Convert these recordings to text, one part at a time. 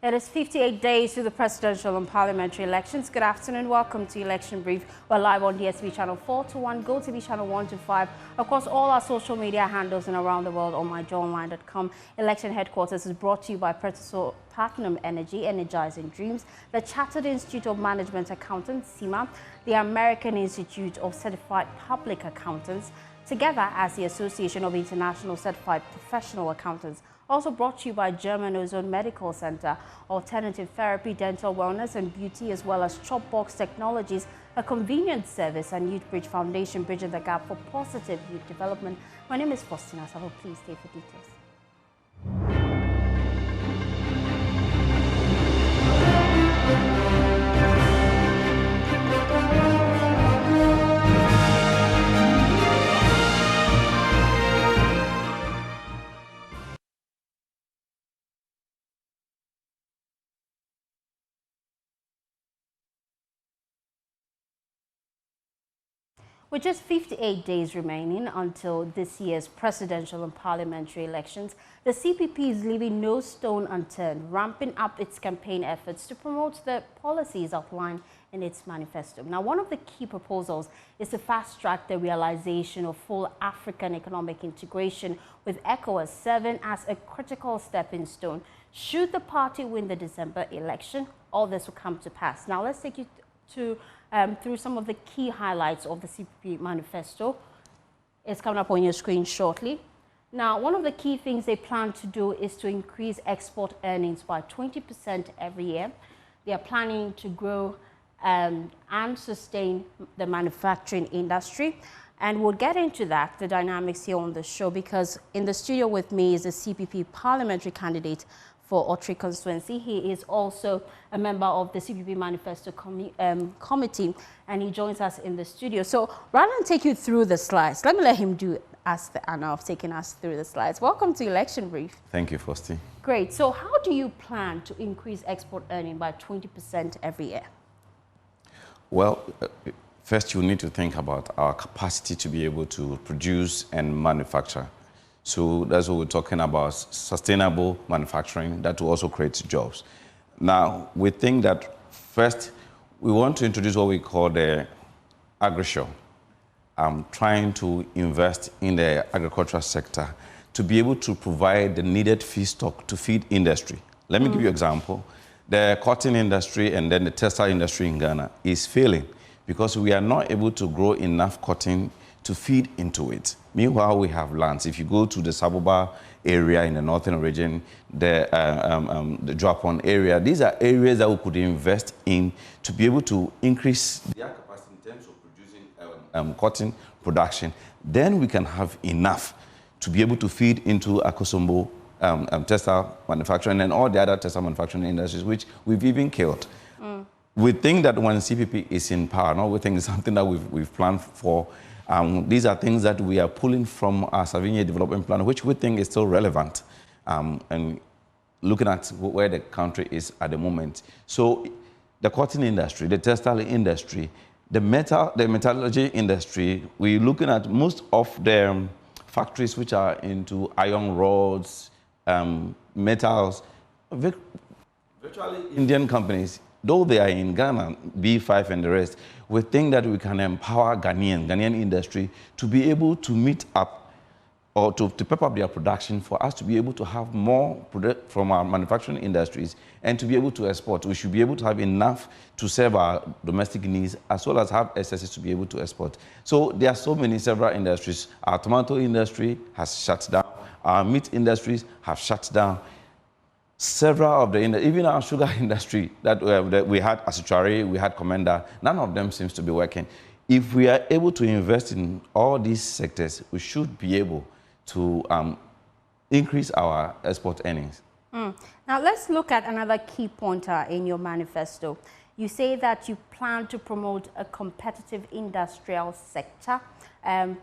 It is 58 days to the presidential and parliamentary elections. Good afternoon. Welcome to Election Brief. We're live on DSTV channel 421, GoTV channel 125, across all our social media handles and around the world on myjoyonline.com. Election headquarters is brought to you by Platinum Energy, Energizing Dreams, the Chartered Institute of Management Accountants, CIMA, the American Institute of Certified Public Accountants, together as the Association of International Certified Professional Accountants. Also brought to you by German Ozone Medical Center, Alternative Therapy, Dental Wellness and Beauty, as well as Chopbox Technologies, a convenience service, and Youth Bridge Foundation, bridging the gap for positive youth development. My name is Faustina Savo. Please stay for details. With just 58 days remaining until this year's presidential and parliamentary elections, the CPP is leaving no stone unturned, ramping up its campaign efforts to promote the policies outlined in its manifesto. Now, one of the key proposals is to fast-track the realization of full African economic integration, with ECOWAS serving as a critical stepping stone. Should the party win the December election, all this will come to pass. Now, let's take you through some of the key highlights of the CPP Manifesto. It's coming up on your screen shortly. Now, one of the key things they plan to do is to increase export earnings by 20% every year. They are planning to grow and sustain the manufacturing industry. And we'll get into that, the dynamics here on the show, because in the studio with me is a CPP parliamentary candidate for Otri constituency. He is also a member of the CPP Manifesto committee, and he joins us in the studio. So rather than take you through the slides, let me let him do us the honor of taking us through the slides. Welcome to Election Brief. Thank you, Fausti. Great. So how do you plan to increase export earning by 20% every year? Well, first you need to think about our capacity to be able to produce and manufacture. So that's what we're talking about, sustainable manufacturing that will also create jobs. Now, we think that first, we want to introduce what we call the agri-show. Trying to invest in the agricultural sector to be able to provide the needed feedstock to feed industry. Let me give you an example. The cotton industry and then the textile industry in Ghana is failing because we are not able to grow enough cotton to feed into it. Meanwhile, we have lands. If you go to the Saboba area in the northern region, the Joapon area, these are areas that we could invest in to be able to increase their capacity in terms of producing cotton production. Then we can have enough to be able to feed into Akosombo textile manufacturing and all the other textile manufacturing industries, which we've even killed. We think that when CPP is in power, no, we think it's something that we've planned for. These are things that we are pulling from our 7-year development plan, which we think is still relevant, and looking at where the country is at the moment. So the cotton industry, the textile industry, the metallurgy industry, we're looking at most of the factories which are into iron rods, metals, virtually Indian companies. Though they are in Ghana, B5 and the rest, we think that we can empower Ghanaian industry to be able to meet up or to pep up their production for us to be able to have more product from our manufacturing industries and to be able to export. We should be able to have enough to serve our domestic needs as well as have excesses to be able to export. So there are so many several industries. Our tomato industry has shut down. Our meat industries have shut down. Several of the, even our sugar industry that we had Asuchari, we had Commander, none of them seems to be working. If we are able to invest in all these sectors, we should be able to increase our export earnings. Now let's look at another key pointer in your manifesto. You say that you plan to promote a competitive industrial sector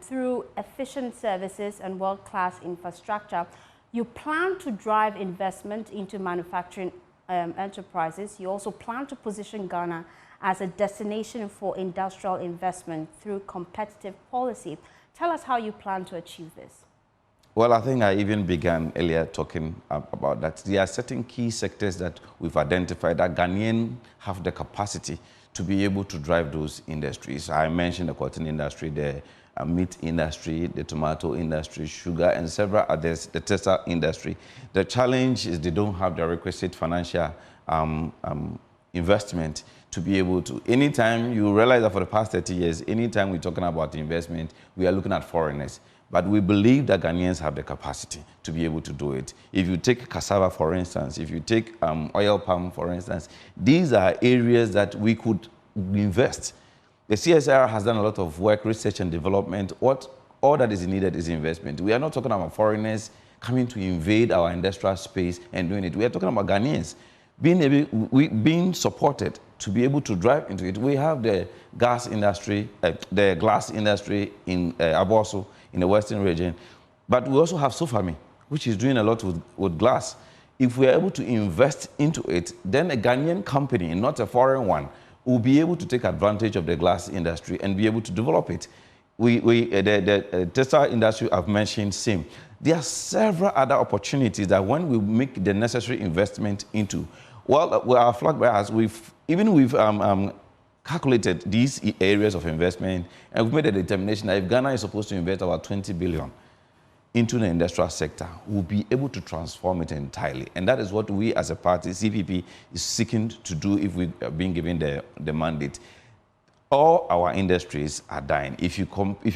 through efficient services and world-class infrastructure. You plan to drive investment into manufacturing enterprises. You also plan to position Ghana as a destination for industrial investment through competitive policy. Tell us how you plan to achieve this. Well, I think I even began earlier talking about that. There are certain key sectors that we've identified that Ghanaians have the capacity to be able to drive those industries. I mentioned the cotton industry, the meat industry, the tomato industry, sugar, and several others, the textile industry. The challenge is they don't have the requisite financial investment to be able to. Anytime you realize that for the past 30 years, anytime we're talking about investment, we are looking at foreigners. But we believe that Ghanaians have the capacity to be able to do it. If you take cassava, for instance, if you take oil palm, for instance, these are areas that we could invest. The CSIR has done a lot of work, research and development. All that is needed is investment. We are not talking about foreigners coming to invade our industrial space and doing it. We are talking about Ghanaians being supported to be able to drive into it. We have the gas industry, the glass industry in Aboso, in the Western region, but we also have Sofami, which is doing a lot with glass. If we are able to invest into it, then a Ghanaian company, not a foreign one, will be able to take advantage of the glass industry and be able to develop it. The textile industry I've mentioned, same. There are several other opportunities that when we make the necessary investment into, well, our flag bearers, we've calculated these areas of investment, and we've made a determination that if Ghana is supposed to invest about 20 billion into the industrial sector, we'll be able to transform it entirely. And that is what we as a party, CPP, is seeking to do if we are being given the mandate. All our industries are dying. If you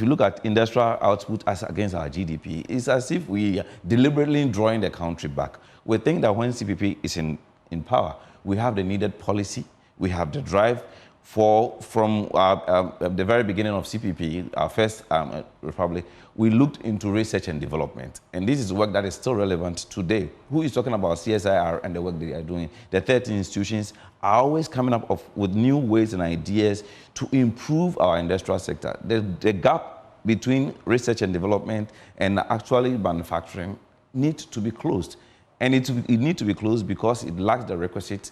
look at industrial output as against our GDP, it's as if we are deliberately drawing the country back. We think that when CPP is in power, we have the needed policy, we have the drive. From the very beginning of CPP, our first republic, we looked into research and development. And this is work that is still relevant today. Who is talking about CSIR and the work they are doing? The 13 institutions are always coming up with new ways and ideas to improve our industrial sector. The gap between research and development and actually manufacturing needs to be closed. And it needs to be closed because it lacks the requisite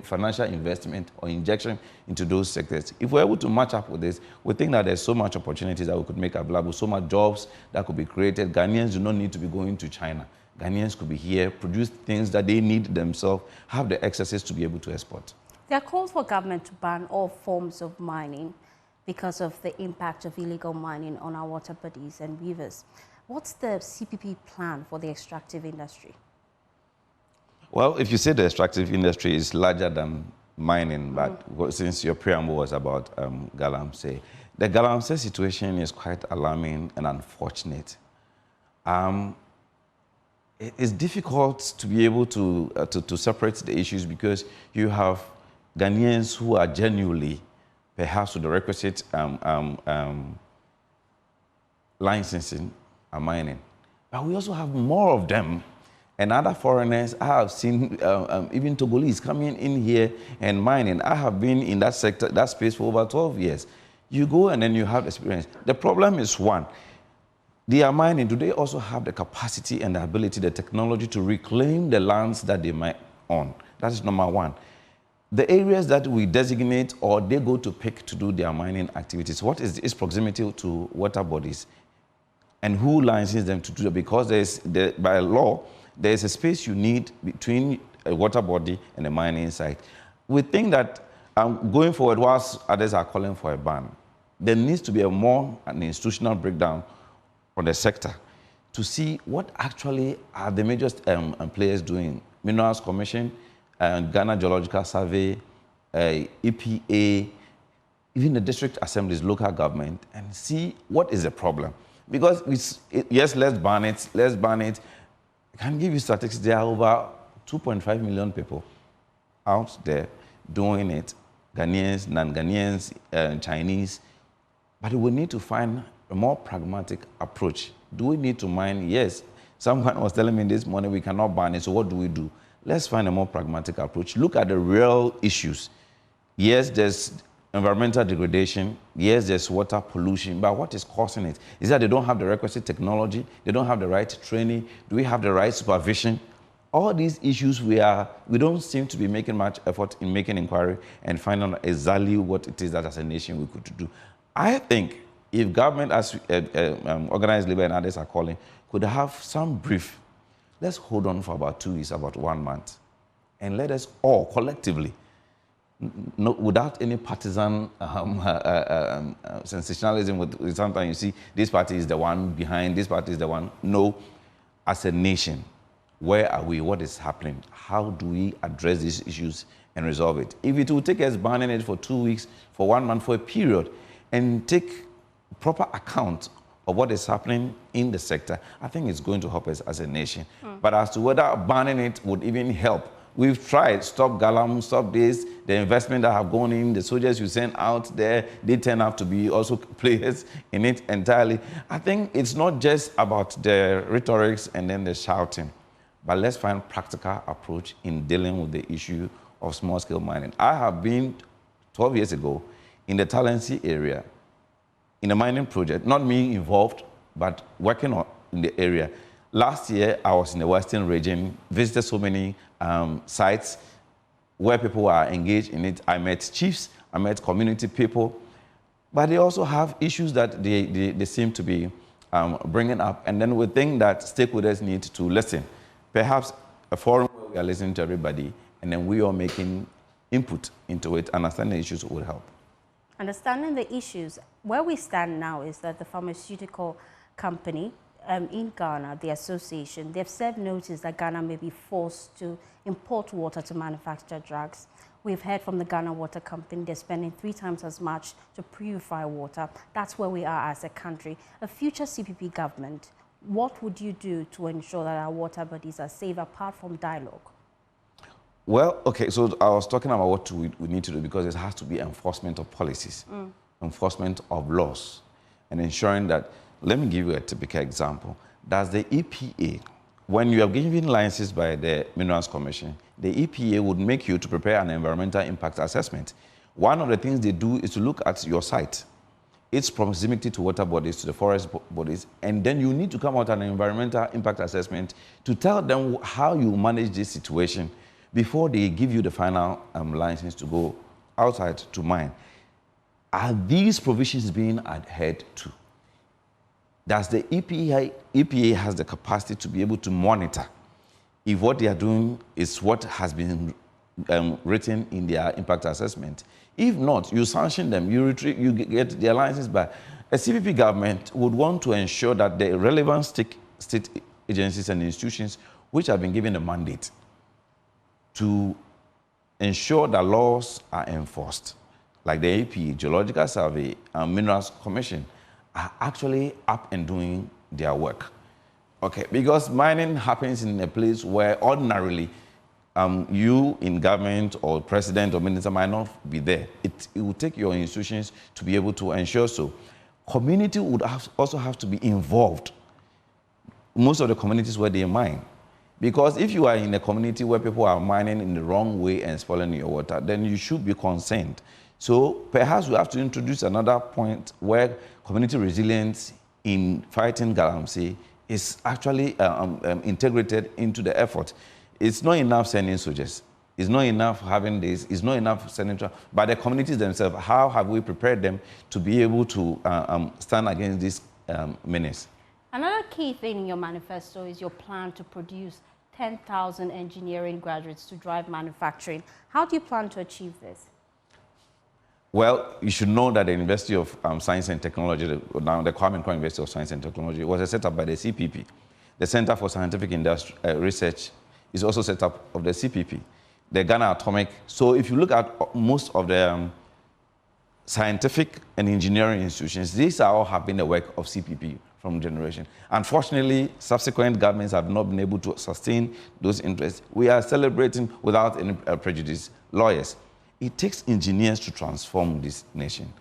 financial investment or injection into those sectors. If we're able to match up with this, we think that there's so much opportunities that we could make available, so much jobs that could be created. Ghanaians do not need to be going to China. Ghanaians could be here, produce things that they need themselves, have the excesses to be able to export. There are calls for government to ban all forms of mining because of the impact of illegal mining on our water bodies and rivers. What's the CPP plan for the extractive industry? Well, if you say the extractive industry is larger than mining, but since your preamble was about Galamsey, the Galamsey situation is quite alarming and unfortunate. It's difficult to be able to separate the issues because you have Ghanaians who are genuinely, perhaps with the requisite licensing and mining. But we also have more of them. And other foreigners, I have seen even Togolese coming in here and mining. I have been in that sector, that space for over 12 years. You go and then you have experience. The problem is one, they are mining. Do they also have the capacity and the ability, the technology to reclaim the lands that they might own? That is number one. The areas that we designate or they go to pick to do their mining activities, what is its proximity to water bodies? And who licenses them to do that? Because by law, there is a space you need between a water body and a mining site. We think that going forward, whilst others are calling for a ban, there needs to be an institutional breakdown on the sector to see what actually are the major players doing. Minerals Commission, Ghana Geological Survey, EPA, even the district assemblies, local government, and see what is the problem. Because, yes, let's ban it. I can give you statistics. There are over 2.5 million people out there doing it. Ghanaians, non-Ghanaians, Chinese. But we need to find a more pragmatic approach. Do we need to mine? Yes. Someone was telling me this morning we cannot ban it, so what do we do? Let's find a more pragmatic approach. Look at the real issues. Yes, there's environmental degradation. Yes, there's water pollution, but what is causing it? Is that they don't have the requisite technology, they don't have the right training, do we have the right supervision? All these issues we don't seem to be making much effort in making inquiry and finding out exactly what it is that as a nation we could do. I think if government, as organized labor and others are calling, could have some brief, let's hold on for about 2 weeks, about 1 month, and let us all collectively, without any partisan sensationalism, with sometimes you see this party is the one behind, this party is the one. No, as a nation, where are we? What is happening? How do we address these issues and resolve it? If it will take us banning it for 2 weeks, for 1 month, for a period, and take proper account of what is happening in the sector, I think it's going to help us as a nation. But as to whether banning it would even help, we've tried, stop Galam, stop this, the investment that have gone in, the soldiers you send out there, they turn out to be also players in it entirely. I think it's not just about the rhetorics and then the shouting, but let's find practical approach in dealing with the issue of small-scale mining. I have been 12 years ago in the Talensi area, in a mining project, not me involved, but working in the area. Last year, I was in the Western region, visited so many sites where people are engaged in it. I met chiefs, I met community people, but they also have issues that they seem to be bringing up. And then we think that stakeholders need to listen. Perhaps a forum where we are listening to everybody, and then we are making input into it, understanding the issues would help. Understanding the issues, where we stand now is that the pharmaceutical company in Ghana, the association, they've served notice that Ghana may be forced to import water to manufacture drugs. We've heard from the Ghana Water Company, they're spending 3 times as much to purify water. That's where we are as a country. A future CPP government, what would you do to ensure that our water bodies are safe apart from dialogue? Well, okay, so I was talking about what we need to do, because it has to be enforcement of policies, enforcement of laws, and ensuring that, let me give you a typical example. Does the EPA, when you are given licenses by the Minerals Commission, the EPA would make you to prepare an environmental impact assessment. One of the things they do is to look at your site, its proximity to water bodies, to the forest bodies, and then you need to come out with an environmental impact assessment to tell them how you manage this situation before they give you the final license to go outside to mine. Are these provisions being adhered to? Does the EPA has the capacity to be able to monitor if what they are doing is what has been written in their impact assessment? If not, you sanction them, you get their license back. A CPP government would want to ensure that the relevant state agencies and institutions which have been given a mandate to ensure that laws are enforced, like the APA, Geological Survey, and Minerals Commission, are actually up and doing their work. Okay, because mining happens in a place where ordinarily you in government or president or minister might not be there. It will take your institutions to be able to ensure so. Community would also have to be involved. Most of the communities where they mine. Because if you are in a community where people are mining in the wrong way and spoiling your water, then you should be concerned. So perhaps we have to introduce another point where community resilience in fighting galamsey is actually integrated into the effort. It's not enough sending soldiers. It's not enough having this. It's not enough sending, but the communities themselves, how have we prepared them to be able to stand against this menace? Another key thing in your manifesto is your plan to produce 10,000 engineering graduates to drive manufacturing. How do you plan to achieve this? Well, you should know that the University of Science and Technology, now the Kwame Nkrumah University of Science and Technology, was set up by the CPP. The Center for Scientific Industry, Research is also set up of the CPP. The Ghana Atomic. So if you look at most of the scientific and engineering institutions, these are all have been the work of CPP from generation. Unfortunately, subsequent governments have not been able to sustain those interests. We are celebrating without any prejudice lawyers. It takes engineers to transform this nation.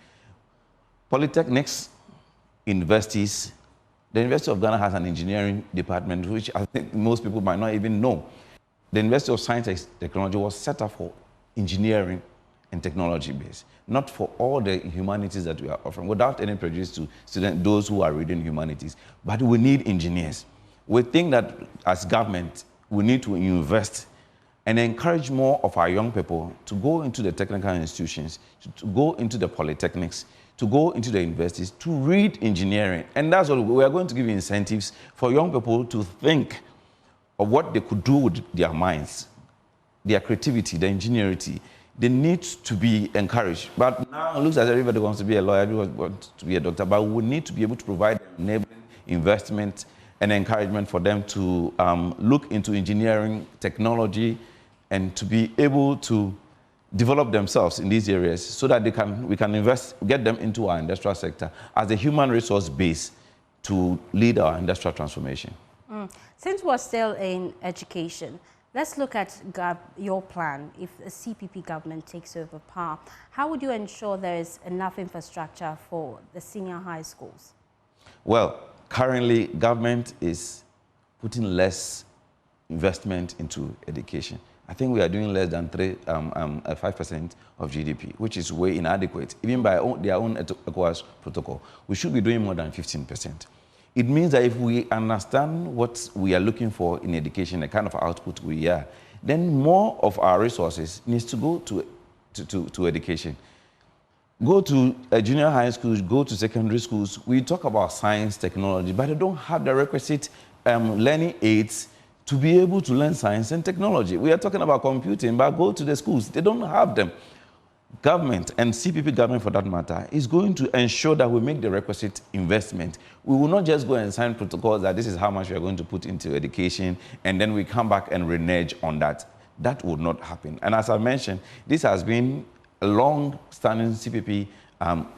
Polytechnics, universities, the University of Ghana has an engineering department, which I think most people might not even know. The University of Science and Technology was set up for engineering and technology base, not for all the humanities that we are offering, without any prejudice to students, those who are reading humanities. But we need engineers. We think that as government, we need to invest and encourage more of our young people to go into the technical institutions, to go into the polytechnics, to go into the universities to read engineering. And that's what we are going to give incentives for young people to think of what they could do with their minds, their creativity, their ingenuity. They need to be encouraged. But now it looks as everybody wants to be a lawyer, everybody wants to be a doctor, but we need to be able to provide enabling investment and encouragement for them to look into engineering, technology, and to be able to develop themselves in these areas so that we can invest, get them into our industrial sector as a human resource base to lead our industrial transformation. Since we're still in education, let's look at your plan. If a CPP government takes over power, how would you ensure there is enough infrastructure for the senior high schools? Well, currently, government is putting less investment into education. I think we are doing less than 5% of GDP, which is way inadequate. Even by their own ECOWAS protocol, we should be doing more than 15%. It means that if we understand what we are looking for in education, the kind of output we are, then more of our resources needs to go to education. Go to junior high schools, go to secondary schools. We talk about science, technology, but they don't have the requisite learning aids to be able to learn science and technology. We are talking about computing, but go to the schools. They don't have them. Government, and CPP government for that matter, is going to ensure that we make the requisite investment. We will not just go and sign protocols that this is how much we are going to put into education, and then we come back and renege on that. That would not happen. And as I mentioned, this has been a long-standing CPP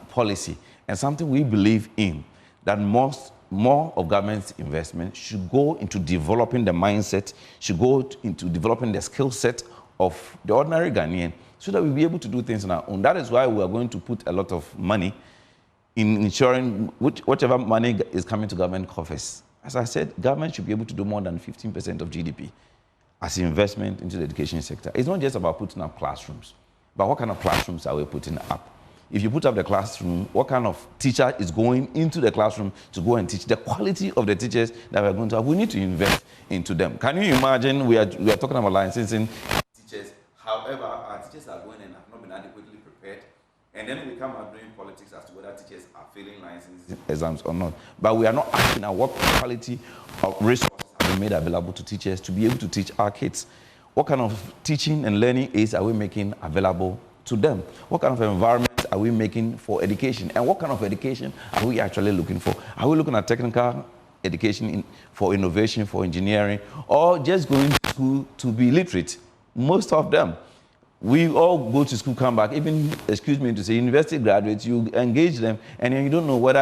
policy, and something we believe in, that more of government's investment should go into developing the mindset, should go into developing the skill set of the ordinary Ghanaian so that we'll be able to do things on our own. That is why we are going to put a lot of money in ensuring whichever money is coming to government coffers. As I said, government should be able to do more than 15% of GDP as investment into the education sector. It's not just about putting up classrooms, but what kind of classrooms are we putting up? If you put up the classroom, what kind of teacher is going into the classroom to go and teach? The quality of the teachers that we're going to have, we need to invest into them. Can you imagine we are talking about licensing teachers? However, our teachers are going and have not been adequately prepared. And then we come out doing politics as to whether teachers are failing licensing exams or not. But we are not asking what quality of resources have been made available to teachers to be able to teach our kids. What kind of teaching and learning aids are we making available to them? What kind of environment are we making for education? And what kind of education are we actually looking for? Are we looking at technical education for innovation, for engineering, or just going to school to be literate? Most of them. We all go to school, come back, even, excuse me to say, university graduates, you engage them, and you don't know what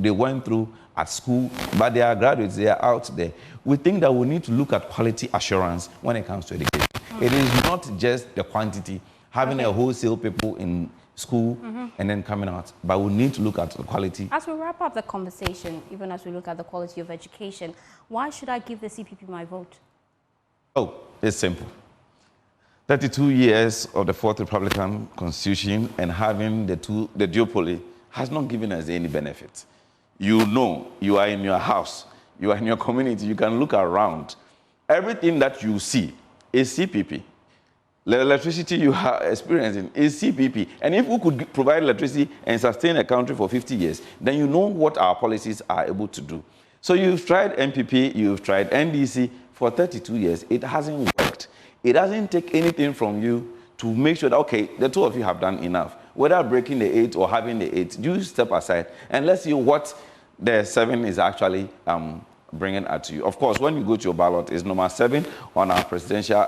they went through at school, but they are graduates, they are out there. We think that we need to look at quality assurance when it comes to education. It is not just the quantity, having a wholesale people in school and then coming out, but we need to look at the quality. As we wrap up the conversation, even as we look at the quality of education, why should I give the CPP my vote? Oh, it's simple. 32 years of the Fourth Republican Constitution and having the duopoly has not given us any benefit. You know, you are in your house, you are in your community, you can look around. Everything that you see is CPP. The electricity you are experiencing is CPP. And if we could provide electricity and sustain a country for 50 years, then you know what our policies are able to do. So you've tried NPP, you've tried NDC for 32 years. It hasn't worked. It doesn't take anything from you to make sure that, okay, the two of you have done enough. Whether breaking the 8 or having the 8, you step aside and let's see what the 7 is actually bringing out to you. Of course, when you go to your ballot, it's number 7 on our presidential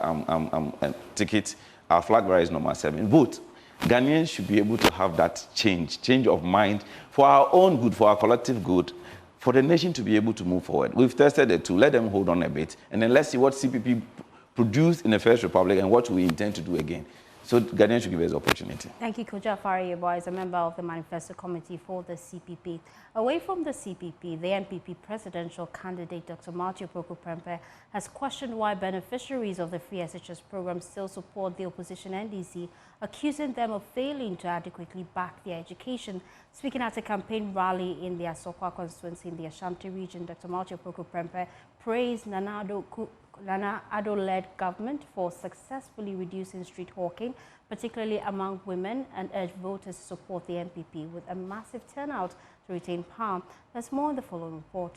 ticket. Our flag bearer is number 7. Vote. Ghanaians should be able to have that change of mind for our own good, for our collective good, for the nation to be able to move forward. We've tested it too. Let them hold on a bit, and then let's see what CPP produced in the First Republic and what we intend to do again. So Ghanaians should give us the opportunity. Thank you, Kojo Afari-Yeboah is a member of the Manifesto Committee for the CPP. Away from the CPP, the NPP presidential candidate Dr. Matthew Prempeh has questioned why beneficiaries of the free SHS program still support the opposition NDC, accusing them of failing to adequately back their education. Speaking at a campaign rally in the Asokwa constituency in the Ashanti region, Dr. Matthew Prempeh praised Nana Nana Addo-led government for successfully reducing street hawking, particularly among women, and urged voters to support the NPP with a massive turnout to retain power. There's more in the following report.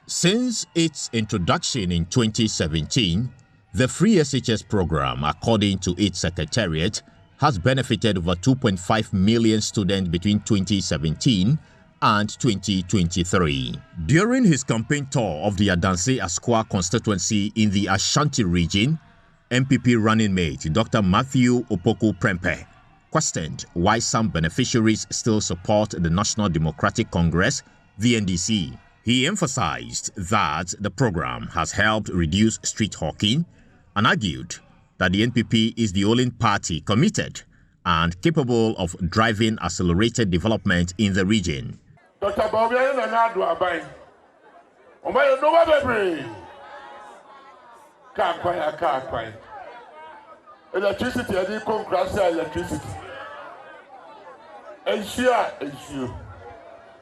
Since its introduction in 2017, the free SHS program, according to its secretariat, has benefited over 2.5 million students between 2017 and 2023. During his campaign tour of the Adanse Asqua constituency in the Ashanti region, NPP running mate Dr. Matthew Opoku Prempeh questioned why some beneficiaries still support the National Democratic Congress, the NDC. He emphasized that the program has helped reduce street hawking and argued that the NPP is the only party committed and capable of driving accelerated development in the region. Dr. Bobian and Adu Abai. Omaya no wabebre. Ka. Electricity, I didn't come crash electricity. Ensure.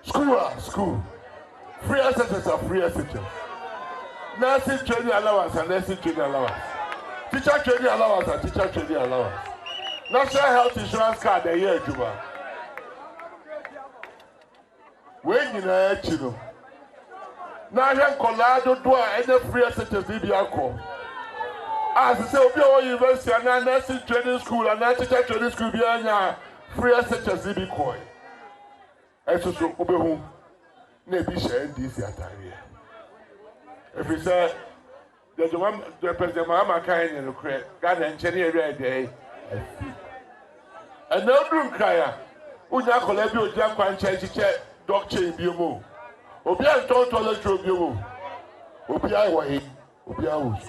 School. Free SHS are free SHS. Nursing training allowance and nursing training allowance. Teacher training allowance and teacher training allowance. National health insurance card a year, Juba. When you know, Chino. Now, I Colado do any free SHS DBA. As I say, Obio University and nursing training school and teacher training school be a free SHS DB coin. And so, Obio. NDC Atari. If we say the President Mahama kind in the crate, God and Jenny every day. And no room crier, Uja Colabio Jam and Change doctor in Biomo. Obia told toilet to Biomo. Obia way, Obia.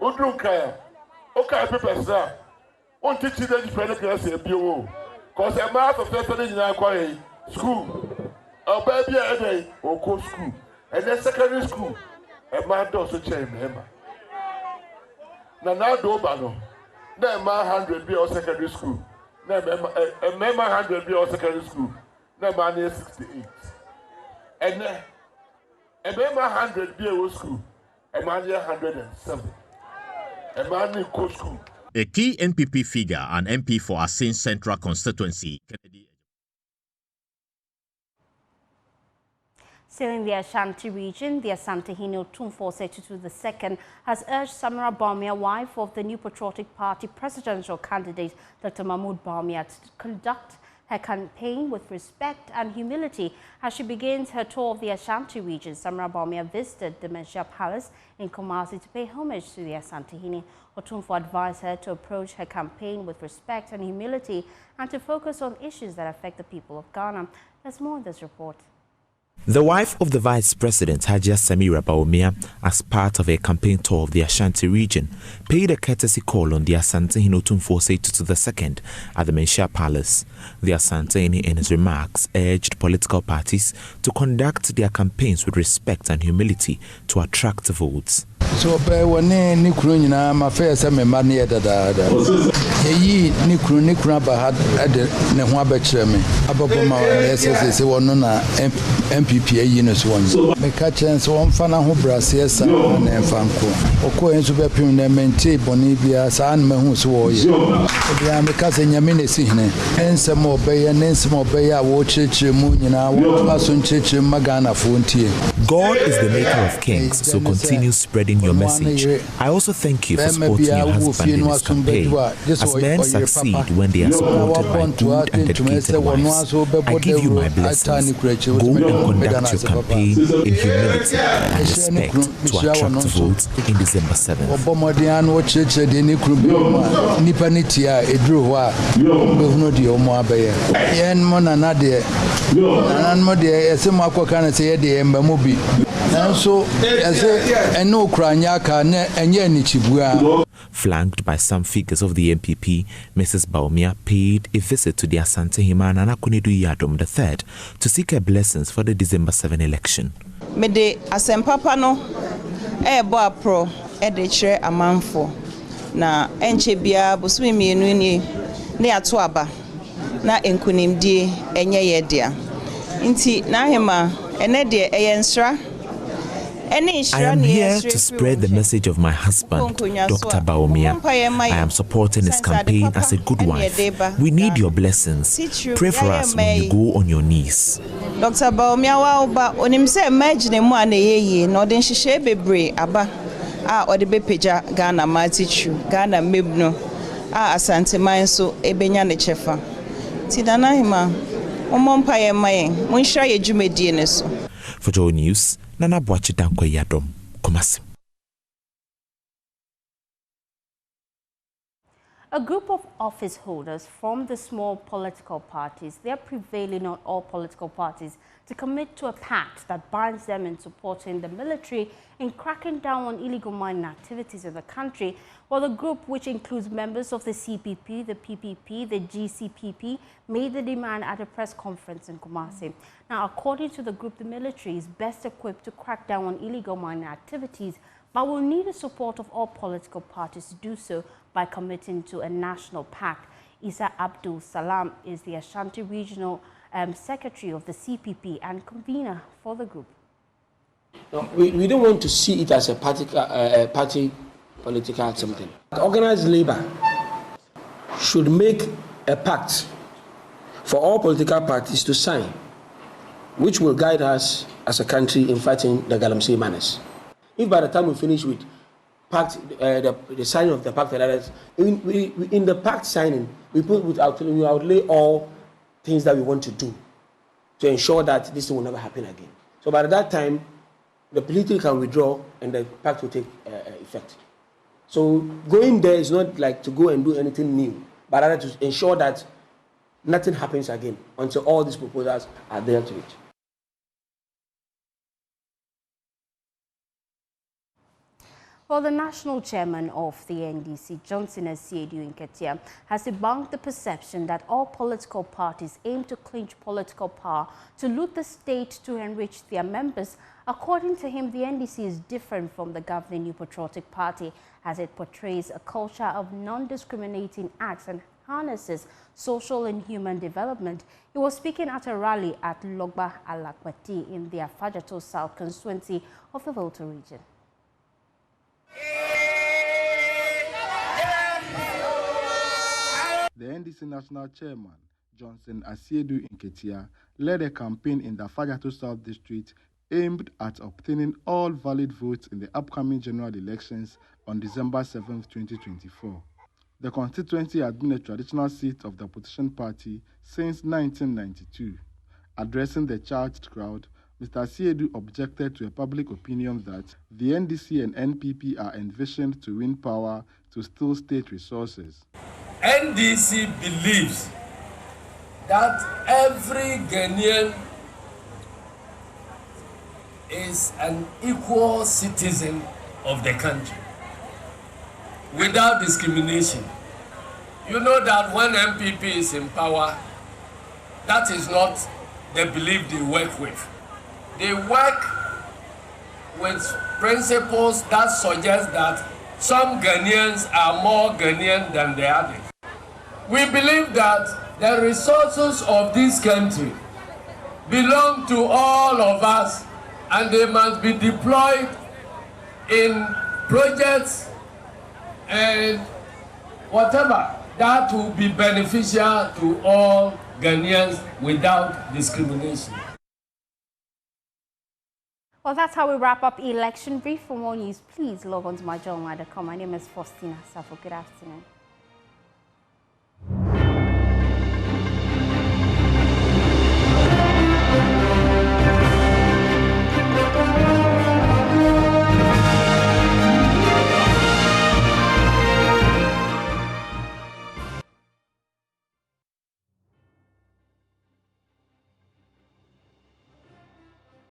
Udrum crier. Okay, people, sir. Won't teach you that you pray to Biomo. Cause a mouth of definitely in our school. A baby a day or co school, and then secondary school, a man does a chain member. Now do bano. Then man 100 be or secondary school. Then a member 100 be or secondary school. Then man is 68. And then a member 100 be or school. A man 107. A man in co school. A key NPP figure and MP for Asin Central Constituency, Kennedy. Still in the Ashanti region, the Asantehene Otumfuo Asiedu II has urged Samura Bawumia, wife of the New Patriotic Party presidential candidate Dr. Mahmoud Bawumia, to conduct her campaign with respect and humility. As she begins her tour of the Ashanti region, Samura Bawumia visited the Menshia Palace in Kumasi to pay homage to the Asantehene. Otumfuo advised her to approach her campaign with respect and humility and to focus on issues that affect the people of Ghana. There's more in this report. The wife of the Vice President, Hajia Samura Bawumia, as part of a campaign tour of the Ashanti region, paid a courtesy call on the Asantehene Otumfuo Asiedu II at the Menshia Palace. The Asantehene, in his remarks, urged political parties to conduct their campaigns with respect and humility to attract votes. So when Nikruna, my face, I'm a man yet. Ye Nikruna Bahad at the Nehwabachemi. Ababama SSS one NPP units one. Make a chance one fan who Brasias and Fanco. Oko and Superpimenti Bonibia, San Mahus Warrior. They are because in Yamini Sihne. And some more bay and some more bay. I watch it, Munina, Wasun Church, Magana Fontier. God is the maker of kings, so continue spreading your message. I also thank you for supporting your husband in his campaign. As men succeed when they are supported by good and dedicated wives, I give you my blessings. Go and conduct your campaign in humility and respect to attract votes in December 7th. Flanked by some figures of the NPP, Mrs. Bawumia paid a visit to the Asantehene and Anakunedu Yadom III to seek her blessings for the December 7 election. Mede asempapa no ebo apro de kire amanfo na enche bia bosumi mienu ni ne ato aba na enkunimdie enye ye dia Inti nahema ene de eyensra. I am here to spread the message of my husband, Dr. Bawumia. I am supporting his campaign as a good wife. We need your blessings. Pray for us when you go on your knees. Dr. Bawumia wa oba onimse imagine mu aneyeye no den hihye bebre aba a odebepeja Ghana matichu Ghana mebno a Asantehene so ebenya ne chefa. Tidanahima omompa ye mayen munhira ye dwumedie ne so. For Joy News, Nana Boachi Dankwa Yadom, Kumasi. A group of office holders from the small political parties, they are prevailing on all political parties to commit to a pact that binds them in supporting the military in cracking down on illegal mining activities in the country, while the group, which includes members of the CPP, the PPP, the GCPP, made the demand at a press conference in Kumasi. Now, according to the group, the military is best equipped to crack down on illegal mining activities, but will need the support of all political parties to do so by committing to a national pact. Isa Abdul Salam is the Ashanti Regional Secretary of the CPP and convener for the group. No, we don't want to see it as a party political something. Organized labor should make a pact for all political parties to sign, which will guide us as a country in fighting the Galamsey menace. If by the time we finish with pact, the signing of the pact, in the pact signing, we outlay all things that we want to do to ensure that this will never happen again. So by that time, the military can withdraw and the pact will take effect. So going there is not like to go and do anything new, but rather to ensure that nothing happens again until all these proposals are there to it. Well, the national chairman of the NDC, Johnson Asiedu in Ketia, has debunked the perception that all political parties aim to clinch political power to loot the state to enrich their members. According to him, the NDC is different from the governing New Patriotic Party as it portrays a culture of non-discriminating acts and harnesses social and human development. He was speaking at a rally at Logba Alakwati in the Afajato South constituency of the Volta region. The NDC National Chairman, Johnson Asiedu in Ketia, led a campaign in the Afajato South District aimed at obtaining all valid votes in the upcoming general elections on December 7, 2024. The constituency had been a traditional seat of the opposition party since 1992. Addressing the charged crowd, Mr. Asiedu objected to a public opinion that the NDC and NPP are envisioned to win power to steal state resources. NDC believes that every Ghanaian is an equal citizen of the country without discrimination. You know that when NPP is in power, that is not the belief they work with. They work with principles that suggest that some Ghanaians are more Ghanaian than the others. We believe that the resources of this country belong to all of us and they must be deployed in projects and whatever that will be beneficial to all Ghanaians without discrimination. Well, that's how we wrap up Election Brief. For more news, please log on to myjournal.com. My name is Faustina Safo. Good afternoon.